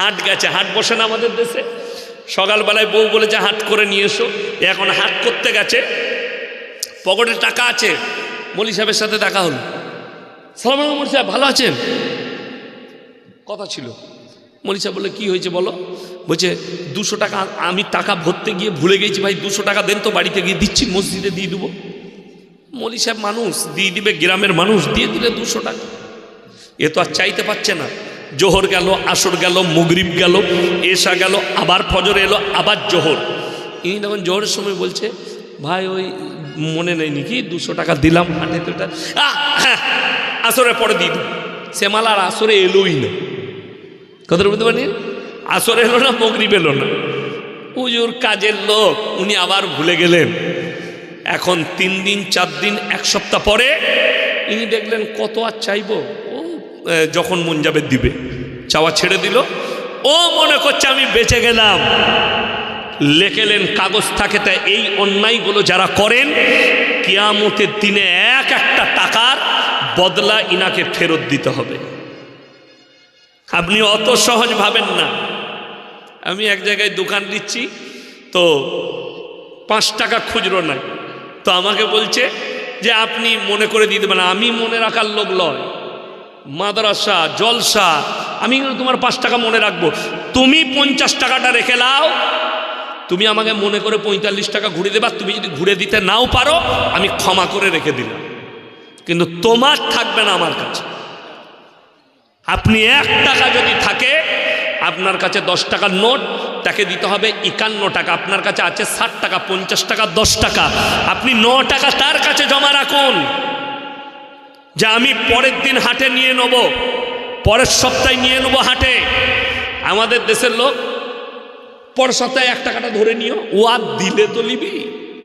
হাট গেছে, হাট বসে না আমাদের দেশে, সকালবেলায় বউ বলেছে হাট করে নিয়ে এসো, এখন হাট করতে গেছে, পকেটে টাকা আছে, মৌলী সাহেবের সাথে দেখা হলো। সালাম আলাইকুম মৌলী সাহেব, ভালো আছেন? কথা ছিল। মৌলী সাহেব বলে কি হয়েছে বলো? বলছে 200 টাকা, আমি টাকা ভরতে গিয়ে ভুলে গেছি ভাই, 200 টাকা দেন তো, বাড়িতে গিয়ে দিচ্ছি, মসজিদে দিয়ে দেবো। মৌলী সাহেব মানুষ, দিয়ে দিবে, গ্রামের মানুষ, দিয়ে দিলে 200 টাকা। এ তো আর চাইতে পারছে না। জোহর গেল, আসর গেল, মাগরিব গেল, এশা গেল, আবার ফজর এলো, আবার জোহর। ইনি তখন জোহরের সময় বলছে ভাই ওই মনে নেই নাকি 200 টাকা দিলাম হাটে, তো এটা আসরের পরে দিয়ে দেব। সে মাল আর আসরে এলোই না। কথা বলতে পারি, আসর এলো না, মাগরিব এলো না। হুজুর কাজের লোক, উনি আবার ভুলে গেলেন। এখন 3 দিন 4 দিন 1 সপ্তাহ পরে ইনি দেখলেন কত আর চাইবো, ও যখন মন যাবে দিবে, চাওয়া ছেড়ে দিল। ও মনে করছে আমি বেঁচে গেলাম। লেখেলেন কাগজ থাকে, তাই এই অন্যায়গুলো যারা করেন কিয়ামতের দিনে এক একটা টাকার বদলা ইনাকে ফেরত দিতে হবে। আপনি অত সহজ ভাবেন না। আমি এক জায়গায় দোকান দিচ্ছি, তো 5 টাকা খুচরো নাই, তো আমাকে বলছে যে আপনি মনে করে দিয়ে দেবেন। আমি মনে রাখার লোক নয়, মাদ্রাসা জলসা, আমি কিন্তু তোমার 5 টাকা মনে রাখবো। তুমি 50 টাকাটা রেখে নাও, তুমি আমাকে মনে করে 45 টাকা ঘুরে দেবা। তুমি যদি ঘুরে দিতে নাও পারো, আমি ক্ষমা করে রেখে দিলাম, কিন্তু তোমার থাকবে না আমার কাছে। আপনি 1 টাকা যদি থাকে, আপনার কাছে 10 টাকার নোট, তাকে দিতে হবে 51 টাকা। আপনার কাছে আছে 60 টাকা, 50 টাকা, 10 টাকা, আপনি 9 টাকা তার কাছে জমা রাখুন, যে আমি পরের দিন হাটে নিয়ে নেব, পরের সপ্তাহে নিয়ে নেব হাটে। আমাদের দেশের লোক পরের সপ্তাহে 1 টাকাটা ধরে নিও, ও আর দিলে তো নিবি,